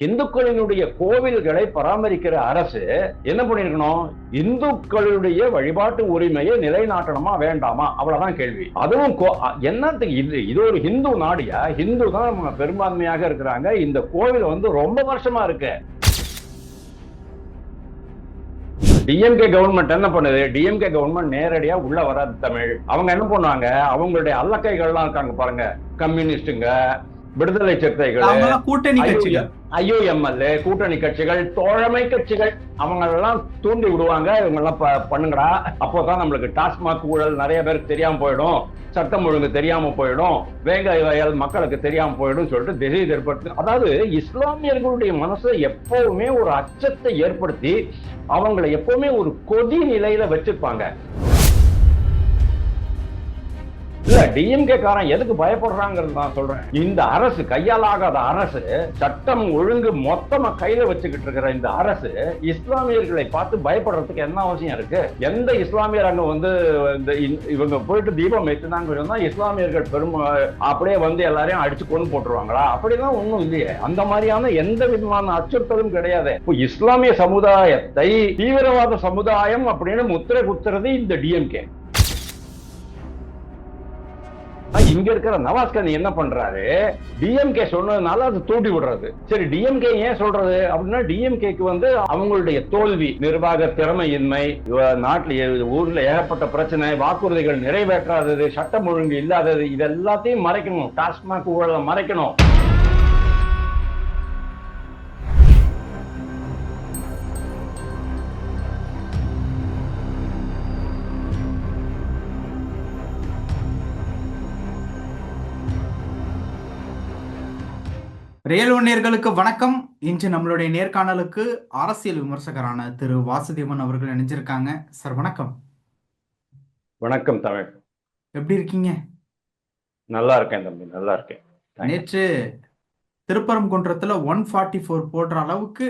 இந்துக்களினுடைய கோவில்களை பராமரிக்கிற அரசு என்ன பண்ணிருக்கணும்? இந்துக்களுடைய வழிபாட்டு உரிமையை நிலைநாட்டணுமா வேண்டாமா? அவ்வளவுதான் கேள்வி. அதுவும் என்னத்துக்கு இது ஒரு ஹிந்து நாடியா? ஹிந்து தான் பெரும்பான்மையாக இருக்கிறாங்க. இந்த கோவில் வந்து ரொம்ப வருஷமா இருக்கு. டிஎம்கே கவர்மெண்ட் என்ன பண்ணுது? டிஎம்கே கவர்மெண்ட் நேரடியா உள்ள வராது. தமிழ் அவங்க என்ன பண்ணுவாங்க? அவங்களுடைய அல்லக்கைகள்லாம் இருக்காங்க பாருங்க, கம்யூனிஸ்டுங்க, விடுதலை சிறுத்தைகள், கூட்டணி கட்சிகள், ஐயோஎம்எல் கூட்டணி கட்சிகள், தோழமை கட்சிகள், அவங்க எல்லாம் தூண்டி விடுவாங்க. இவங்க எல்லாம் பண்ணுங்கடா, அப்போதான் நம்மளுக்கு டாஸ்மாக் ஊழல் நிறைய பேருக்கு தெரியாம போயிடும், சட்டம் ஒழுங்கு தெரியாம போயிடும், வேங்க வயல் மக்களுக்கு தெரியாம போயிடும் சொல்லிட்டு திசை ஏற்படுத்தி, அதாவது இஸ்லாமியர்களுடைய மனசை எப்பவுமே ஒரு அச்சத்தை ஏற்படுத்தி அவங்களை எப்பவுமே ஒரு கொதி நிலையில வச்சிருப்பாங்க. இல்ல, டிஎம்கே காரன் எதுக்கு பயப்படுறாங்கிறது நான் சொல்றேன். இந்த அரசு, கையாலாகாத அரசு, சட்டம் ஒழுங்கு மொத்தமா கையில வச்சுக்கிட்டு இருக்கிற இந்த அரசு இஸ்லாமியர்களை பார்த்து பயப்படுறதுக்கு என்ன அவசியம் இருக்கு? எந்த இஸ்லாமியர் அங்க வந்து இவங்க போயிட்டு தீபம் ஏற்றினாங்க இஸ்லாமியர்கள் அப்படியே வந்து எல்லாரையும் அடிச்சு கொண்டு போட்டுருவாங்களா? அப்படிலாம் ஒண்ணும் இல்லையே. அந்த மாதிரியான எந்த விதமான அச்சுறுத்தலும் கிடையாது. இப்போ இஸ்லாமிய சமுதாயத்தை தீவிரவாத சமுதாயம் அப்படின்னு முத்திரை குத்துறது இந்த டிஎம்கே. இங்க இருக்கிற நவாஸ்கனி என்ன பண்றாரு? டிஎம்கே சொன்னதுனால அது தூண்டி விடுறது. சரி, டிஎம்கே ஏன் சொல்றது அப்படின்னா, டிஎம்கேக்கு வந்து அவங்களுடைய தோல்வி, நிர்வாக திறமையின்மை, நாட்டில் ஊர்ல ஏகப்பட்ட பிரச்சனை, வாக்குறுதிகள் நிறைவேற்றாதது, சட்டம் ஒழுங்கு இல்லாதது, இது எல்லாத்தையும் மறைக்கணும். டாஸ்மாக் ஊழலை மறைக்கணும். ரியல் ஒன் நேயர்களுக்கு வணக்கம். இன்று நம்மளுடைய நேர்காணலுக்கு அரசியல் விமர்சகரான திரு வாசுதேவன் அவர்கள் இணைஞ்சிருக்காங்க. சார் வணக்கம். வணக்கம் தமிழ். எப்படி இருக்கீங்க? நல்லா இருக்கேன் தம்பி, நல்லா இருக்கேன். நேற்று திருப்பரங்குன்றத்துல 144 போடுற அளவுக்கு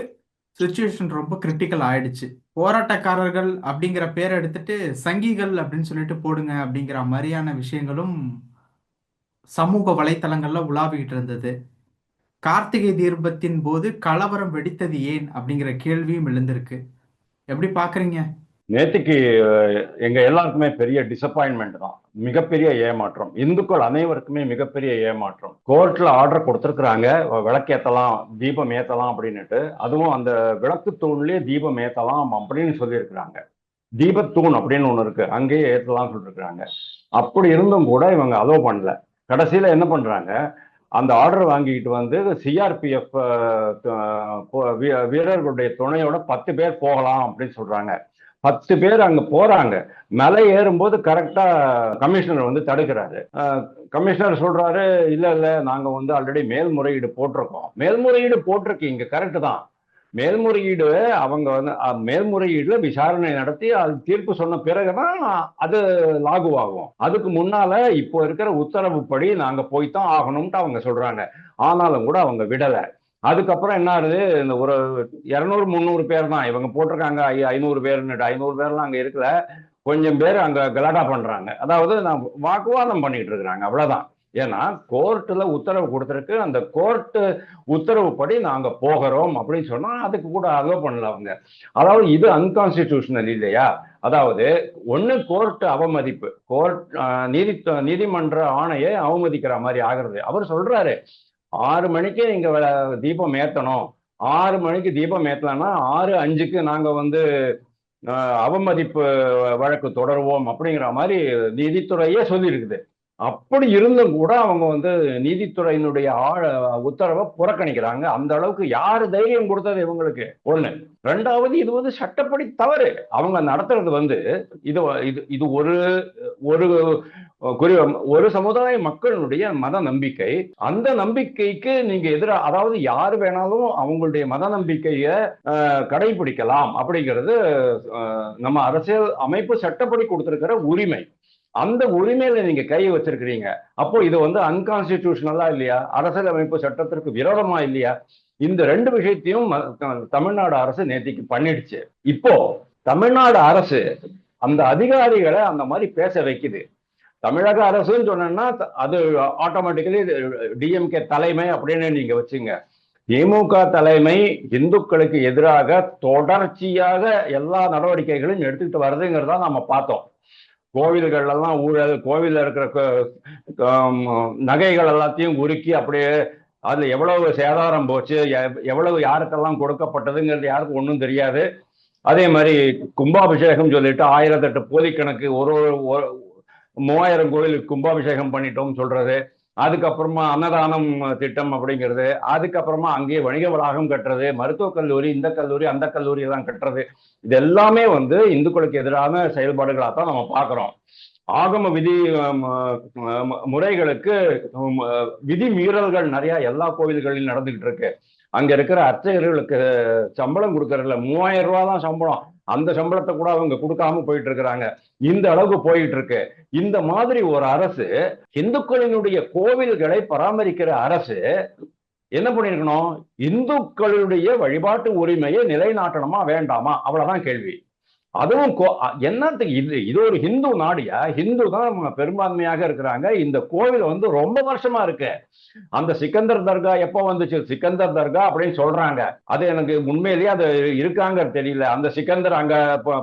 சிச்சுவேஷன் ரொம்ப கிரிட்டிக்கல் ஆயிடுச்சு. போராட்டக்காரர்கள் அப்படிங்கிற பேரை எடுத்துட்டு சங்கிகள் அப்படின்னு சொல்லிட்டு போடுங்க அப்படிங்கிற மாதிரியான விஷயங்களும் சமூக வலைத்தளங்கள்ல உலாவிக்கிட்டு இருந்தது. கார்த்திகை தீபத்தின் போது கலவரம் வெடித்தது ஏன் அப்படிங்கிற கேள்வியும் எழுந்திருக்கு. எப்படி பாக்குறீங்க? நேற்றுக்கு எங்க எல்லாருக்குமே பெரிய டிசப்பாயின்மெண்ட் தான், மிகப்பெரிய ஏமாற்றம். இந்துக்கள் அனைவருக்குமே மிகப்பெரிய ஏமாற்றம். கோர்ட்ல ஆர்டர் கொடுத்துருக்குறாங்க, விளக்கேற்றலாம், தீபம் ஏற்றலாம் அப்படின்னுட்டு. அதுவும் அந்த விளக்கு தூண்லயே தீபம் ஏற்றலாம் அப்படின்னு சொல்லியிருக்கிறாங்க. தீபத்தூண் அப்படின்னு ஒண்ணு இருக்கு, அங்கேயே ஏற்றலாம் சொல்லிருக்கிறாங்க. அப்படி இருந்தும் கூட இவங்க அலோவ் பண்ணல. கடைசியில என்ன பண்றாங்க? அந்த ஆர்டர் வாங்கிட்டு வந்து சிஆர்பிஎஃப் வீரர்களுடைய துணையோட 10 பேர் போகலாம் அப்படின்னு சொல்றாங்க. 10 பேர் அங்க போறாங்க. மலை ஏறும்போது கரெக்டா கமிஷனர் வந்து தடுக்கிறாரு. கமிஷனர் சொல்றாரு, இல்ல நாங்க வந்து ஆல்ரெடி மேல்முறையீடு போட்டிருக்கோம். மேல்முறையீடு போட்டிருக்கீங்க, கரெக்ட் தான். மேல்முறையீடு அவங்க வந்து மேல்முறையீடுல விசாரணை நடத்தி அது தீர்ப்பு சொன்ன பிறகுதான் அது லாகுவாகும். அதுக்கு முன்னால இப்போ இருக்கிற உத்தரவுப்படி நாங்க போய்தான் ஆகணும்ட்டு அவங்க சொல்றாங்க. ஆனாலும் கூட அவங்க விடலை. அதுக்கப்புறம் என்ன ஆகுது? இந்த ஒரு 200-300 பேர் தான் இவங்க போட்டிருக்காங்க. 500 பேர்னுட்டு 500 பேர்லாம் அங்க இருக்கல. கொஞ்சம் பேர் அங்க கலாட்டா பண்றாங்க. அதாவது நான் வாக்குவாதம் பண்ணிட்டு இருக்கிறாங்க, அவ்வளவுதான். ஏன்னா கோர்ட்டுல உத்தரவு கொடுத்துருக்கு, அந்த கோர்ட்டு உத்தரவுப்படி நாங்க போகிறோம் அப்படின்னு சொன்னா அதுக்கு கூட அலோவ் பண்ணல அவங்க. அதாவது இது அன்கான்ஸ்டிடியூஷனல் இல்லையா? அதாவது ஒண்ணு கோர்ட் அவமதிப்பு, கோர்ட் நீதிமன்ற ஆணையை அவமதிக்கிற மாதிரி ஆகிறது. அவர் சொல்றாரு 6 மணிக்கு நீங்க தீபம் ஏத்தணும், 6 மணிக்கு தீபம் ஏத்தலன்னா 6:05க்கு நாங்க வந்து அவமதிப்பு வழக்கு தொடருவோம் அப்படிங்கிற மாதிரி நீதித்துறையே சொல்லியிருக்குது. அப்படி இருந்தும் கூட அவங்க வந்து நீதித்துறையினுடைய உத்தரவை புறக்கணிக்கிறாங்க. அந்த அளவுக்கு யாரு தைரியம் கொடுத்தது இவங்களுக்கு? ஒண்ணு. ரெண்டாவது, இது வந்து சட்டப்படி தவறு. அவங்க நடத்துறது வந்து இது ஒரு சமுதாய மக்களுடைய மத நம்பிக்கை. அந்த நம்பிக்கைக்கு நீங்க எதிராக, அதாவது யாரு வேணாலும் அவங்களுடைய மத நம்பிக்கையை கடைபிடிக்கலாம் அப்படிங்கிறது நம்ம அரசியல் அமைப்பு சட்டப்படி கொடுத்திருக்கிற உரிமை. அந்த உரிமையில நீங்க கை வச்சிருக்கிறீங்க. அப்போ இது வந்து அன்கான்ஸ்டிடியூஷனலா இல்லையா? அரசியலமைப்பு சட்டத்திற்கு விரோதமா இல்லையா? இந்த 2 விஷயத்தையும் தமிழ்நாடு அரசு நேத்திக்கு பண்ணிடுச்சு. இப்போ தமிழ்நாடு அரசு அந்த அதிகாரிகளை அந்த மாதிரி பேச வைக்குது. தமிழக அரசுன்னு சொன்னா அது ஆட்டோமேட்டிக்கலி டிஎம்கே தலைமை அப்படின்னு நீங்க வச்சுங்க. திமுக தலைமை இந்துக்களுக்கு எதிராக தொடர்ச்சியாக எல்லா நடவடிக்கைகளும் எடுத்துக்கிட்டு வருதுங்கிறத நம்ம பார்த்தோம். கோவில்கள் எல்லாம் ஊழல், கோவில்ல இருக்கிற நகைகள் எல்லாத்தையும் உருக்கி அப்படியே அதுல எவ்வளவு சேதாரம் போச்சு, எவ்வளவு யாருக்கெல்லாம் கொடுக்கப்பட்டதுங்கிறது யாருக்கும் ஒன்றும் தெரியாது. அதே மாதிரி கும்பாபிஷேகம் சொல்லிட்டு 1008 போலிக்கணக்கு ஒரு 3000 கோயிலுக்கு கும்பாபிஷேகம் பண்ணிட்டோம் சொல்றது, அதுக்கப்புறமா அன்னதானம் திட்டம் அப்படிங்கிறது, அதுக்கப்புறமா அங்கேயே வணிக வளாகம் கட்டுறது, மருத்துவக் கல்லூரி, இந்த கல்லூரி அந்த கல்லூரி எல்லாம் கட்டுறது, இது எல்லாமே இந்துக்களுக்கு எதிரான செயல்பாடுகளாக தான் நம்ம பார்க்கிறோம். ஆகம விதி முறைகளுக்கு விதி மீறல்கள் நிறைய எல்லா கோவில்களிலும் நடந்துகிட்டு இருக்கு. அங்க இருக்கிற அர்ச்சகர்களுக்கு சம்பளம் கொடுக்கறதுல 3000 ரூபாய் தான் சம்பளம், அந்த சம்பளத்தை கூட அவங்க கொடுக்காம போயிட்டு இருக்கிறாங்க. இந்த அளவுக்கு போயிட்டு இருக்கு. இந்த மாதிரி ஒரு அரசு, இந்துக்களினுடைய கோவில்களை பராமரிக்கிற அரசு என்ன பண்ணிருக்கணும்? இந்துக்களுடைய வழிபாட்டு உரிமையை நிலைநாட்டணுமா வேண்டாமா, அவ்வளவுதான் கேள்வி. அதுவும் என்னத்துக்கு? இது ஒரு ஹிந்து நாடியா? ஹிந்து தான் பெரும்பான்மையாக இருக்கிறாங்க. இந்த கோவில் ரொம்ப வருஷமா இருக்கு. அந்த சிக்கந்தர் தர்கா எப்போ வந்துச்சு? சிக்கந்தர் தர்கா அப்படின்னு சொல்றாங்க. அது எனக்கு உண்மையிலேயே அது இருக்காங்க தெரியல. அந்த சிக்கந்தர் அங்க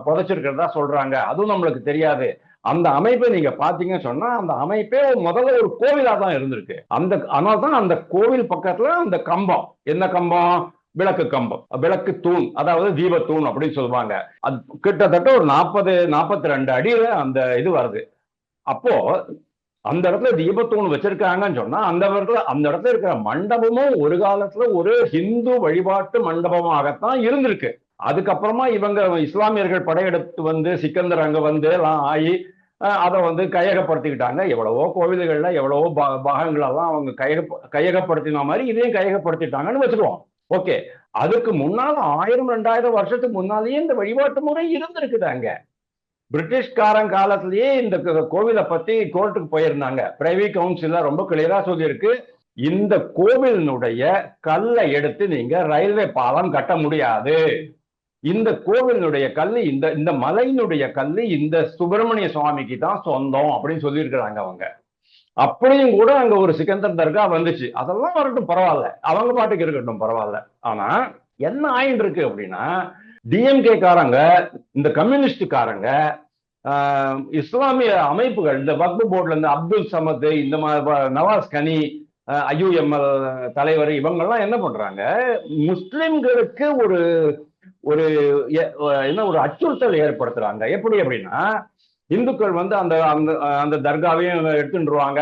புதைச்சிருக்கிறதா சொல்றாங்க. அதுவும் நம்மளுக்கு தெரியாது. அந்த அமைப்பை நீங்க பாத்தீங்கன்னு சொன்னா, அந்த அமைப்பே முதல்ல ஒரு கோவிலா தான் இருந்திருக்கு. அதனால்தான் அந்த கோவில் பக்கத்துல அந்த கம்பம், என்ன கம்பம்? விளக்கு கம்பம், விளக்கு தூண், அதாவது தீபத்தூண் அப்படின்னு சொல்லுவாங்க. அது கிட்டத்தட்ட ஒரு 42 அடியில அந்த இது வருது. அப்போ அந்த இடத்துல தீபத்தூண் வச்சிருக்காங்கன்னு சொன்னா, அந்த இடத்துல இருக்கிற மண்டபமும் ஒரு காலத்துல ஒரு ஹிந்து வழிபாட்டு மண்டபமாகத்தான் இருந்திருக்கு. அதுக்கப்புறமா இவங்க இஸ்லாமியர்கள் படையெடுத்து சிக்கந்தர் அங்க எல்லாம் ஆகி அதை கையகப்படுத்திக்கிட்டாங்க. எவ்வளவோ கோவில்கள்ல எவ்வளவோ பாகங்களெல்லாம் அவங்க கையகப்படுத்தின மாதிரி இதையும் கையகப்படுத்திட்டாங்கன்னு வச்சுக்குவோம். ஓகே, அதுக்கு முன்னால 1000-2000 வருஷத்துக்கு முன்னாலேயே இந்த வழிபாட்டு முறை இருந்திருக்குது. அங்க பிரிட்டிஷ்காரன் காலத்திலேயே இந்த கோவிலை பத்தி கோர்ட்டுக்கு போயிருந்தாங்க. பிரைவி கவுன்சில ரொம்ப கிளியரா சொல்லியிருக்கு, இந்த கோவிலினுடைய கல்லை எடுத்து நீங்க ரயில்வே பாலம் கட்ட முடியாது. இந்த கோவிலினுடைய கல்லு, இந்த மலையினுடைய கல்லு இந்த சுப்பிரமணிய சுவாமிக்கு தான் சொந்தம் அப்படின்னு சொல்லியிருக்கிறாங்க அவங்க. அப்படியும் கூட அங்க ஒரு சிக்கந்தர் தர்கா வந்துச்சு. அதெல்லாம் வரட்டும், பரவாயில்ல, அவங்க பாட்டுக்கு இருக்கட்டும், பரவாயில்ல. ஆனா என்ன ஆயிட்டு இருக்கு அப்படின்னா, டிஎம்கே காரங்க, இந்த கம்யூனிஸ்ட் காரங்க, இஸ்லாமிய அமைப்புகள், இந்த வக்ஃப் போர்டுல இருந்து அப்துல் சமத், இந்த நவாஸ் கனி, ஐயுஎம்எல் தலைவர், இவங்கெல்லாம் என்ன பண்றாங்க? முஸ்லிம்களுக்கு ஒரு ஒரு ஒரு அச்சுறுத்தல் ஏற்படுத்துறாங்க. எப்படி அப்படின்னா, இந்துக்கள் அந்த அந்த அந்த தர்காவையும் எடுத்துருவாங்க,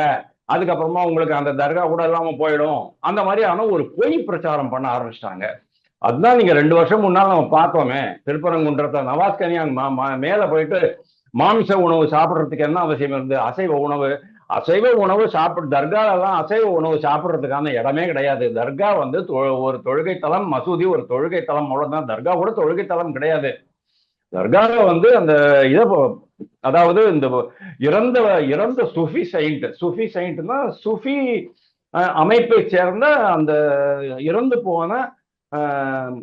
அதுக்கப்புறமா உங்களுக்கு அந்த தர்கா கூட இல்லாம போயிடும், அந்த மாதிரியான ஒரு பொய் பிரச்சாரம் பண்ண ஆரம்பிச்சிட்டாங்க. அதுதான் நீங்க 2 வருஷம் முன்னால் நம்ம பார்த்தோமே, திருப்பரங்குன்றத்தை நவாஸ் கனி மேல போயிட்டு மாமிச உணவு சாப்பிட்றதுக்கு என்ன அவசியம் இருந்து? அசைவ உணவு தர்கா எல்லாம் அசைவ உணவு சாப்பிட்றதுக்கான இடமே கிடையாது. தர்கா ஒரு தொழுகை தலம், மசூதி ஒரு தொழுகை தலம், அவ்வளவுதான். தர்கா கூட தொழுகை தலம் கிடையாது. தர்காவை அந்த இதை, அதாவது இந்த இறந்த சுஃபி செயின்ட்னா சுஃபி அமைப்பை சேர்ந்த அந்த இறந்து போன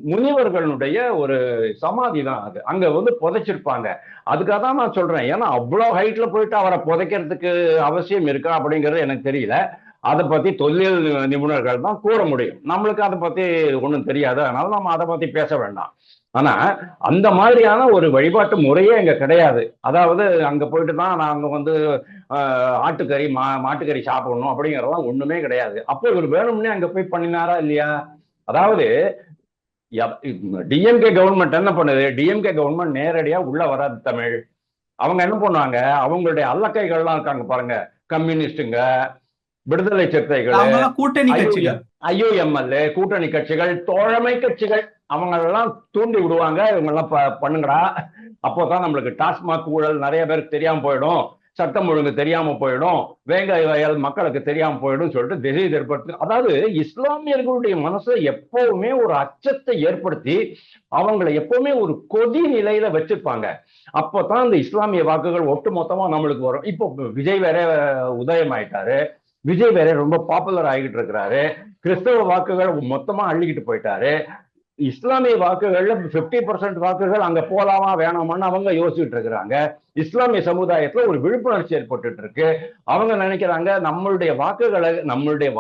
முனிவர்களுடைய ஒரு சமாதி தான் அது. அங்க புதைச்சிருப்பாங்க. அதுக்காக தான் நான் சொல்றேன். ஏன்னா அவ்வளவு ஹைட்ல போயிட்டு அவரை புதைக்கிறதுக்கு அவசியம் இருக்கா அப்படிங்கிறது எனக்கு தெரியல. அதை பத்தி தொல்லியல் நிபுணர்கள் தான் கூற முடியும். நம்மளுக்கு அதை பத்தி ஒன்றும் தெரியாது, அதனால நம்ம அதை பத்தி பேச வேண்டாம். ஆனா அந்த மாதிரியான ஒரு வழிபாட்டு முறையே அங்க கிடையாது. அதாவது அங்க போயிட்டு தான் நாங்க ஆட்டுக்கறி மாட்டுக்கறி சாப்பிடணும் அப்படிங்கிறதெல்லாம் ஒண்ணுமே கிடையாது. அப்போ இவர் வேணும்னே அங்க போய் பண்ணினாரா இல்லையா? அதாவது டிஎம்கே கவர்மெண்ட் என்ன பண்ணுது? டிஎம்கே கவர்மெண்ட் நேரடியா உள்ள வராது. தமிழ் அவங்க என்ன பண்ணுவாங்க? அவங்களுடைய அல்லக்கைகள்லாம் இருக்காங்க பாருங்க, கம்யூனிஸ்டுங்க, விடுதலை சிறுத்தைகள், கூட்டணி கட்சிகள், ஐயுஎம்எல் கூட்டணி கட்சிகள், தோழமை கட்சிகள், அவங்க எல்லாம் தூண்டி விடுவாங்க. இவங்க எல்லாம் பண்ணுங்கடா, அப்போதான் நம்மளுக்கு டாஸ்மாக் ஊழல் நிறைய பேருக்கு தெரியாம போயிடும், சட்டம் ஒழுங்கு தெரியாம போயிடும், வேங்காய வயல் மக்களுக்கு தெரியாம போயிடும் சொல்லிட்டு திசை ஏற்படுத்தி, அதாவது இஸ்லாமியர்களுடைய மனசை எப்பவுமே ஒரு அச்சத்தை ஏற்படுத்தி அவங்களை எப்பவுமே ஒரு கொதி நிலையில வச்சிருப்பாங்க. அப்போதான் இந்த இஸ்லாமிய வாக்குகள் ஒட்டு மொத்தமா நம்மளுக்கு வரும். இப்போ விஜய் வேற உதயமாயிட்டாரு, விஜய் வேற ரொம்ப பாப்புலர் ஆகிட்டு இருக்கிறாரு, கிறிஸ்தவ வாக்குகள் மொத்தமா அள்ளிக்கிட்டு போயிட்டாரு. இஸ்லாமிய வாக்குகள்ல 50% வாக்குகள் அங்க போலாமா வேணாமான்னு அவங்க யோசிச்சுட்டு இருக்கிறாங்க. இஸ்லாமிய சமுதாயத்துல ஒரு விழிப்புணர்ச்சி ஏற்பட்டு இருக்கு. அவங்க நினைக்கிறாங்க நம்மளுடைய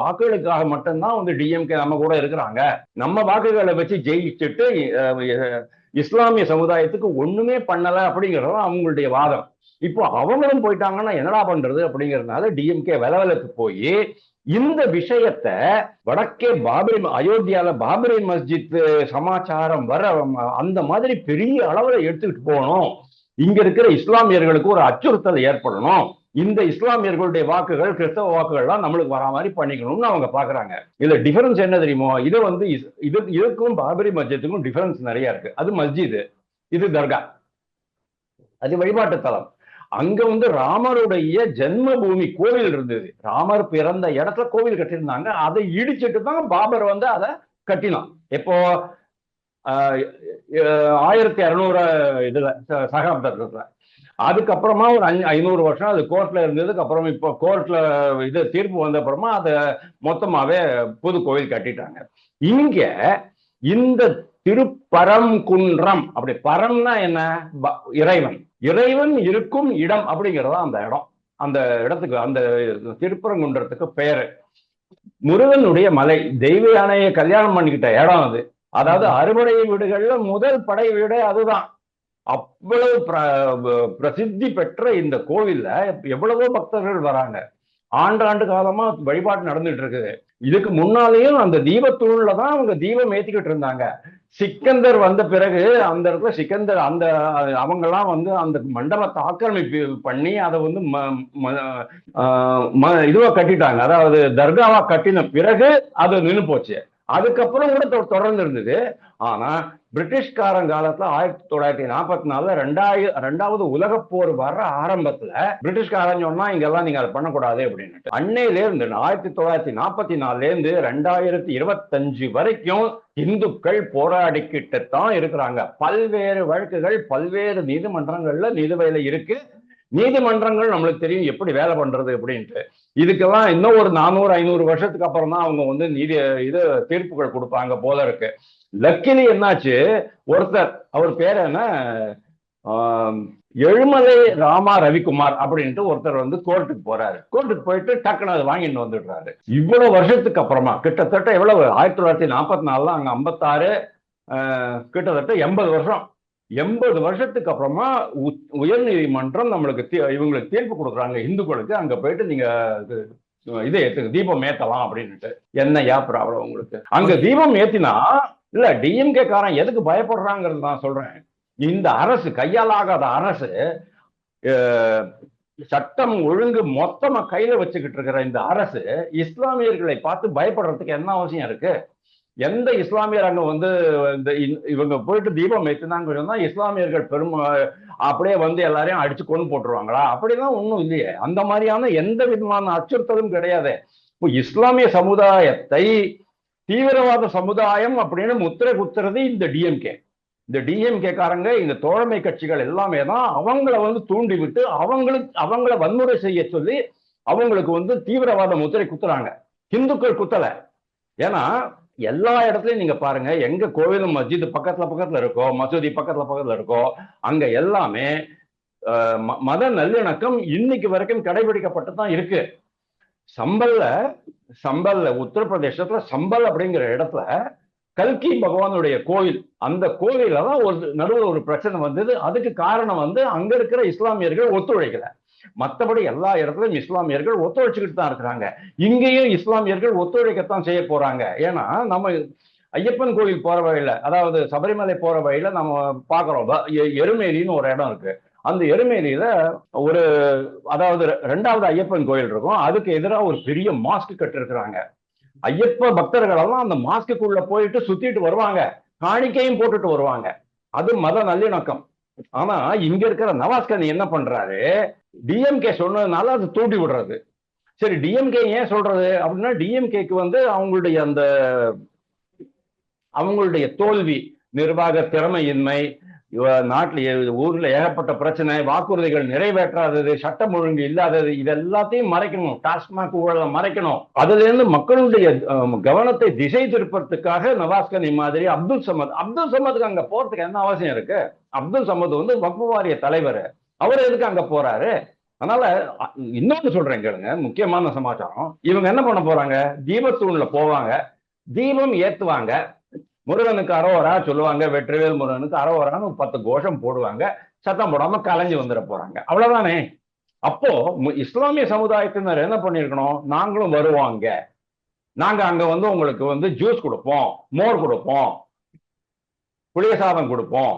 வாக்குகளுக்காக மட்டும்தான் வந்து டிஎம்கே நம்ம கூட இருக்கிறாங்க, நம்ம வாக்குகளை வச்சு ஜெயிச்சுட்டு இஸ்லாமிய சமுதாயத்துக்கு ஒண்ணுமே பண்ணல அப்படிங்கிறது அவங்களுடைய வாதம். இப்போ அவங்களும் போயிட்டாங்கன்னா என்னடா பண்றது அப்படிங்கறதுனால டிஎம்கே விலவலுக்கு போய் இந்த விஷயத்த வடக்கே அயோத்தியால பாபரி மஸ்ஜித் சமாச்சாரம் வர அந்த மாதிரி பெரிய அளவுல எடுத்துக்கிட்டு போகணும், இங்க இருக்கிற இஸ்லாமியர்களுக்கு ஒரு அச்சுறுத்தல் ஏற்படணும், இந்த இஸ்லாமியர்களுடைய வாக்குகள் கிறிஸ்தவ வாக்குகள்லாம் நம்மளுக்கு வரா மாதிரி பண்ணிக்கணும்னு அவங்க பாக்குறாங்க. இதுல டிஃபரன்ஸ் என்ன தெரியுமோ, இது வந்து இதுக்கும் பாபரி மஸ்ஜித்துக்கும் டிஃபரன்ஸ் நிறைய இருக்கு. அது மஸ்ஜித், இது தர்கா, அது வழிபாட்டு தலம். அங்க வந்து ராமருடைய ஜென்ம பூமி கோவில் இருந்தது, ராமர் பிறந்த இடத்துல கோவில் கட்டியிருந்தாங்க. அதை இடிச்சிட்டு தான் பாபர் வந்து அதை கட்டினான். எப்போ 1600 இதுல சகாப்தத்துல. அதுக்கப்புறமா ஒரு 500 வருஷம் அது கோர்ட்ல இருந்ததுக்கு அப்புறம் இப்போ கோர்ட்ல இது தீர்ப்பு வந்த அப்புறமா அதை மொத்தமாவே புது கோவில் கட்டிட்டாங்க. இங்க இந்த திருப்பரங்குன்றம், அப்படி பரம்னா என்ன, இறைவன், இறைவன் இருக்கும் இடம் அப்படிங்கிறதா அந்த இடம். அந்த இடத்துக்கு, அந்த திருப்பரங்குன்றத்துக்கு பேரு முருகனுடைய மலை, தெய்வ யானையை கல்யாணம் பண்ணிக்கிட்ட இடம் அது. அதாவது அறுபடை வீடுகள்ல முதல் படை வீடு அதுதான். அவ்வளவு பிரசித்தி பெற்ற இந்த கோவில்ல எவ்வளவோ பக்தர்கள் வராங்க. ஆண்டாண்டு காலமா வழிபாடு நடந்துட்டு இருக்குது. இதுக்கு முன்னாலேயும் அந்த தீபத்தூண்ல தான் அவங்க தீபம் ஏத்திக்கிட்டு இருந்தாங்க. சிக்கந்தர் வந்த பிறகு அந்த இடத்துல சிக்கந்தர் அவங்கெல்லாம் வந்து அந்த மண்டபத்தை ஆக்கிரமிப்பு பண்ணி அதை வந்து இதுவா கட்டிட்டாங்க. அதாவது தர்காவா கட்டின பிறகு அது நின்று போச்சு. அதுக்கப்புறம் கூட தொடர்ந்து இருந்தது. ஆனா பிரிட்டிஷ்காரன் காலத்துல 1944 ரெண்டாவது உலக போர் வர ஆரம்பத்துல பிரிட்டிஷ்காரன் சொன்னா இங்கெல்லாம் நீங்க அதை பண்ணக்கூடாது அப்படின்னு. அன்னையில இருந்து 1944 இருந்து 2025 வரைக்கும் இந்துக்கள் போராடிக்கிட்டு தான் இருக்கிறாங்க. பல்வேறு வழக்குகள் பல்வேறு நீதிமன்றங்கள்ல நிலுவையில இருக்கு. நீதிமன்றங்கள் நம்மளுக்கு தெரியும் எப்படி வேலை பண்றது அப்படின்ட்டு. இதுக்கெல்லாம் இன்னும் ஒரு 400-500 வருஷத்துக்கு அப்புறம் தான் அவங்க வந்து தீர்ப்புகள் கொடுப்பாங்க போல இருக்கு. லக்கிலி என்னாச்சு, ஒருத்தர், அவர் பேர் என்ன, எழுமலை ராமா ரவிக்குமார் அப்படின்ட்டு ஒருத்தர் வந்து கோர்ட்டுக்கு போறாரு. கோர்ட்டுக்கு போயிட்டு டக்குன்னு அதை வாங்கிட்டு வந்துடுறாரு. இவ்வளவு வருஷத்துக்கு அப்புறமா, கிட்டத்தட்ட எவ்வளவு, 1944 அங்க 56, கிட்டத்தட்ட 80 வருஷம், 80 வருஷத்துக்கு அப்புறமா உயர் நீதிமன்றம் நம்மளுக்கு இவங்களுக்கு தீர்ப்பு கொடுக்குறாங்க, இந்துக்களுக்கு அங்க போயிட்டு நீங்க இதை தீபம் ஏத்தலாம் அப்படின்ட்டு. என்னையா ப்ராப்ளம் உங்களுக்கு? அங்க தீபம் ஏத்தினா இல்ல, டிஎம்கே காரன் எதுக்கு பயப்படுறாங்கிறது நான் சொல்றேன். இந்த அரசு, கையாலாகாத அரசு, சட்டம் ஒழுங்கு மொத்தமா கையில வச்சுக்கிட்டு இருக்கிற இந்த அரசு இஸ்லாமியர்களை பார்த்து பயப்படுறதுக்கு என்ன அவசியம் இருக்கு? எந்த இஸ்லாமியர் அங்க வந்து இவங்க போயிட்டு தீபம் ஏற்றினாங்க இஸ்லாமியர்கள் அப்படியே வந்து எல்லாரையும் அடிச்சு கொண்டு போட்டுருவாங்களா? அப்படிலாம் ஒண்ணும் இல்லையே. அந்த மாதிரியான எந்த விதமான அச்சுறுத்தலும் கிடையாது. இப்போ இஸ்லாமிய சமுதாயத்தை தீவிரவாத சமுதாயம் அப்படின்னு முத்திரை குத்துறது இந்த டிஎம்கே. இந்த டிஎம்கே காரங்க, இந்த தோழமை கட்சிகள் எல்லாமே தான் அவங்கள வந்து தூண்டி விட்டு அவங்கள வன்முறை செய்ய சொல்லி அவங்களுக்கு வந்து தீவிரவாத முத்திரை குத்துறாங்க. இந்துக்கள் குத்தல. ஏன்னா எல்லா இடத்துலயும் நீங்க பாருங்க, எங்க கோவிலும் மஸ்ஜித் பக்கத்துல இருக்கோ, மசூதி பக்கத்துல இருக்கோ, அங்க எல்லாமே மத நல்லிணக்கம் இன்னைக்கு வரைக்கும் கடைபிடிக்கப்பட்டு தான் இருக்கு. சம்பல்ல உத்தரப்பிரதேசத்துல சம்பல் அப்படிங்கிற இடத்துல கல்கி பகவானுடைய கோவில், அந்த கோவில தான் ஒரு நடுவில் ஒரு பிரச்சனை வந்தது. அதுக்கு காரணம் வந்து அங்க இருக்கிற இஸ்லாமியர்கள் ஒத்துழைக்கல. மற்றபடி எல்லா இடத்துலயும் இஸ்லாமியர்கள் ஒத்துழைச்சுக்கிட்டு தான் இருக்கிறாங்க. இங்கேயும் இஸ்லாமியர்கள் ஒத்துழைக்கத்தான் செய்ய போறாங்க. ஏன்னா நம்ம ஐயப்பன் கோவில் போற வழியில, அதாவது சபரிமலை போற வழியில நம்ம பாக்குறோம், எருமேலின்னு ஒரு இடம் இருக்கு. அந்த எருமேலியில அதாவது 2வது ஐயப்பன் கோயில் இருக்கும். அதுக்கு எதிராக ஒரு பெரிய மாஸ்க் கட்டிருக்கிறாங்க. ஐயப்ப பக்தர்கள் எல்லாம் அந்த மாஸ்க்குள்ள போயிட்டு சுத்திட்டு வருவாங்க, காணிக்கையும் போட்டுட்டு வருவாங்க. அது மத நல்லிணக்கம். ஆனா இங்க இருக்கிற நவாஸ்கனி என்ன பண்றாரு, டிஎம்கே சொன்னதுனால அது தூண்டி விடுறது. சரி, டிஎம்கே ஏன் சொல்றது அப்படின்னா, டிஎம்கேக்கு வந்து அவங்களுடைய தோல்வி, நிர்வாக திறமையின்மை, நாட்டில் ஊர்ல ஏகப்பட்ட பிரச்சனை, வாக்குறுதிகள் நிறைவேற்றாதது, சட்டம் ஒழுங்கு இல்லாதது, இது எல்லாத்தையும் மறைக்கணும். டாஸ்மாக் ஊழலை மறைக்கணும். அதுல இருந்து மக்களுடைய கவனத்தை திசை திருப்பறதுக்காக நவாஸ்கனி மாதிரி அப்துல் சமதுக்கு அங்க போறதுக்கு என்ன அவசியம் இருக்கு? அப்துல் சமத் வந்து வக்ஃப் வாரிய தலைவர், அவர் எதுக்கு அங்க போறாரு? அதனால இன்னொன்னு சொல்றேன் கேளுங்க, முக்கியமான சமாச்சாரம். இவங்க என்ன பண்ண போறாங்க? தீபத்தூண்ல போவாங்க, தீபம் ஏத்துவாங்க, முருகனுக்கு அரோவரா சொல்லுவாங்க, வெற்றிவேல் முருகனுக்கு அரோவரான்னு 10 கோஷம் போடுவாங்க, சத்தம் போடாம கலைஞ்சு வந்துட போறாங்க, அவ்வளவுதானே. அப்போ இஸ்லாமிய சமுதாயத்தினர் என்ன பண்ணிருக்கணும்? நாங்களும் வருவாங்க, நாங்க அங்க வந்து உங்களுக்கு வந்து ஜூஸ் கொடுப்போம், மோர் கொடுப்போம், புளிய சாதம் கொடுப்போம்,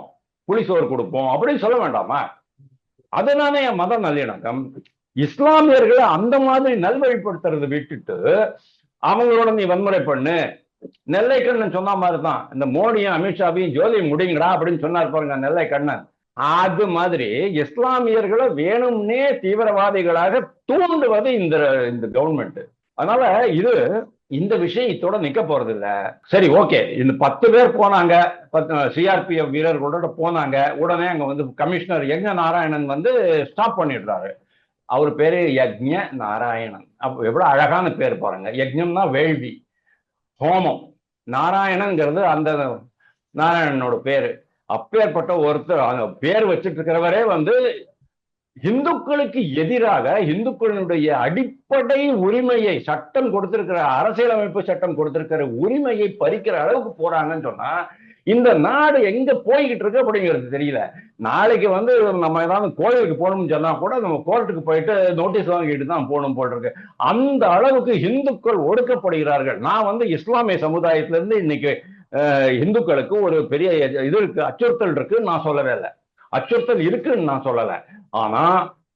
புளிசோறு கொடுப்போம் அப்படின்னு சொல்ல வேண்டாமா? அதுதானே என் மத நல்லிணக்கம். இஸ்லாமியர்களை அந்த மாதிரி நல்வழிப்படுத்துறதை விட்டுட்டு அவங்களோட நீ வன்முறை பண்ணு. நெல்லை கண்ணன் சொன்ன மாதிரிதான், இந்த மோடியும் அமித்ஷாவையும் ஜோதி முடிங்கடா அப்படின்னு சொன்னார் பாருங்க நெல்லை கண்ணன். அது மாதிரி இஸ்லாமியர்களை வேணும்னே தீவிரவாதிகளாக தூண்டுவது இந்த கவர்மெண்ட். அதனால இது இந்த விஷயம் இதோட நிக்க போறது இல்ல. சரி, ஓகே, இந்த 10 பேர் போனாங்க, சிஆர்பிஎஃப் வீரர்களோட போனாங்க. உடனே அங்க வந்து கமிஷனர் யக்ஞ நாராயணன் வந்து ஸ்டாப் பண்ணிடுறாரு. அவர் பேரு யக்ஞ நாராயணன். எவ்வளவு அழகான பேர் பாருங்க. யக்ஞம்னா வேள்வி, ஹோமம், நாராயணங்கிறது அந்த நாராயணனோட பேரு. அப்பேற்பட்ட ஒருத்தர் அந்த பேர் வச்சிட்டு இருக்கிறவரே வந்து இந்துக்களுக்கு எதிராக இந்துக்களுடைய அடிப்படை உரிமையை சட்டம் கொடுத்திருக்கிற, அரசியலமைப்பு சட்டம் கொடுத்திருக்கிற உரிமையை பறிக்கிற அளவுக்கு போறாங்கன்னு சொன்னா இந்த நாடு எங்க போய்கிட்டு இருக்கு அப்படிங்கிறது தெரியல. நாளைக்கு வந்து நம்ம ஏதாவது கோயிலுக்கு போகணும்னு சொன்னா கூட நம்ம கோர்ட்டுக்கு போயிட்டு நோட்டீஸ் வாங்கிட்டு தான் போகணும் போல் இருக்கு. அந்த அளவுக்கு இந்துக்கள் ஒடுக்கப்படுகிறார்கள். நான் வந்து இஸ்லாமிய சமுதாயத்திலிருந்து இன்னைக்கு இந்துக்களுக்கு ஒரு பெரிய இது இருக்கு, அச்சுறுத்தல் இருக்குன்னு நான் சொல்லவே இல்லை. அச்சுறுத்தல் இருக்குன்னு நான் சொல்லல. ஆனா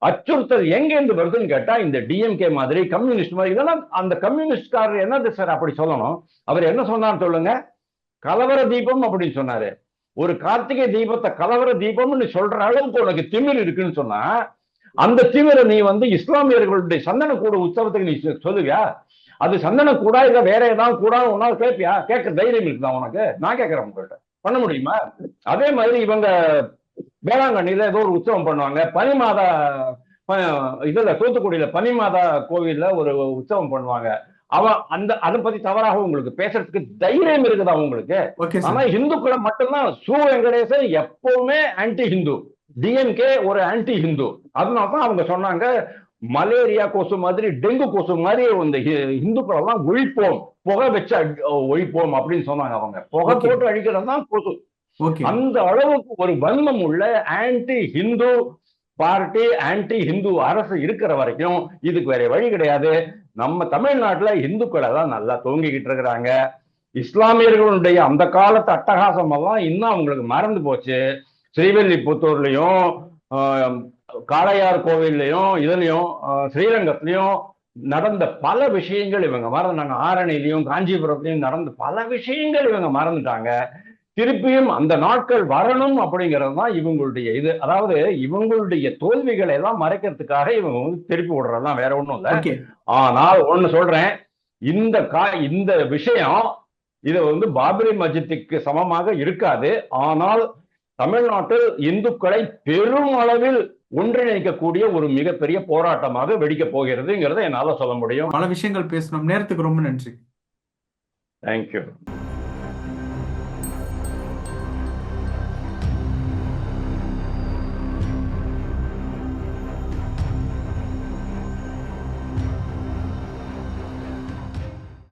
அச்சுறுத்தல் எங்க இருந்து வருதுன்னு கேட்டா இந்த டிஎம்கே மாதிரி கம்யூனிஸ்ட் மாதிரி. இதெல்லாம் அந்த கம்யூனிஸ்ட்காரர் என்னது சார் அப்படி சொல்லணும்? அவர் என்ன சொன்னார் சொல்லுங்க? கலவர தீபம் அப்படின்னு சொன்னாரு. ஒரு கார்த்திகை தீபத்தை கலவர தீபம்னு சொல்ற அளவுக்கு உனக்கு திமிர் இருக்குன்னு சொன்னா, அந்த திமிரை நீ வந்து இஸ்லாமியர்களுடைய சந்தன கூட உற்சவத்துக்கு நீ சொல்லுவியா? அது சந்தன கூடா இல்ல வேற ஏதாவது கூட உன்னால கேட்பியா? கேட்க தைரியம் இருக்குதா உனக்கு? நான் கேட்கிறேன், உங்கள்கிட்ட பண்ண முடியுமா? அதே மாதிரி இவங்க வேளாங்கண்ணியில ஏதோ ஒரு உற்சவம் பண்ணுவாங்க, பனிமாதா இதுல தூத்துக்குடியில பனிமாதா கோவில்ல ஒரு உற்சவம் பண்ணுவாங்க. அதை பத்தி தவறாக உங்களுக்கு பேசுறதுக்கு தைரியம் இருக்குதா உங்களுக்கு? ஆனா இந்துக்களை மட்டும்தான். சு வெங்கடேசன் எப்பவுமே ஆன்டி ஹிந்து, டிஎம்கே ஒரு ஆன்டி ஹிந்து. அதனாலதான் அவங்க சொன்னாங்க மலேரியா கொசு மாதிரி, டெங்கு கொசு மாதிரி இந்த இந்துக்கள் எல்லாம் ஒழிப்போம், புகை வச்சு ஒழிப்போம் அப்படின்னு சொன்னாங்க. அவங்க புகை போட்டு அழிக்கிறது தான் கொசு. அந்த அளவுக்கு ஒரு வன்மம் உள்ள anti Hindu party, anti Hindu அரசு இருக்கிற வரைக்கும் இதுக்கு வேற வழி கிடையாது. நம்ம தமிழ்நாட்டுல இந்துக்களை தான் நல்லா தூங்கிக்கிட்டு இருக்கிறாங்க. இஸ்லாமியர்களுடைய அந்த காலத்து அட்டகாசம் எல்லாம் இன்னும் அவங்களுக்கு மறந்து போச்சு. ஸ்ரீவில்லிபுத்தூர்லயும் காளையார் கோவில்லையும் இதுலயும் ஸ்ரீரங்கத்திலையும் நடந்த பல விஷயங்கள் இவங்க மறந்துட்டாங்க. ஆரணிலையும் காஞ்சிபுரத்திலையும் நடந்த பல விஷயங்கள் இவங்க மறந்துட்டாங்க. திருப்பியும் அந்த நாட்கள் வரணும் அப்படிங்கிறது தான் இவங்களுடைய இது. அதாவது இவங்களுடைய தோல்விகளை எல்லாம் மறைக்கிறதுக்காக இவங்க வந்து திருப்பி விடுறதுதான், வேற ஒண்ணும் இல்லை. ஆனால் ஒண்ணு சொல்றேன், இந்த விஷயம் இது வந்து பாபரி மஸ்ஜித்துக்கு சமமாக இருக்காது. ஆனால் தமிழ்நாட்டில் இந்துக்களை பெரும் அளவில் ஒன்றிணைக்கக்கூடிய ஒரு மிகப்பெரிய போராட்டமாக வெடிக்க போகிறதுங்கிறத என்னால சொல்ல முடியும். பல விஷயங்கள் பேசணும். நேரத்துக்கு ரொம்ப நன்றி. தேங்க்யூ.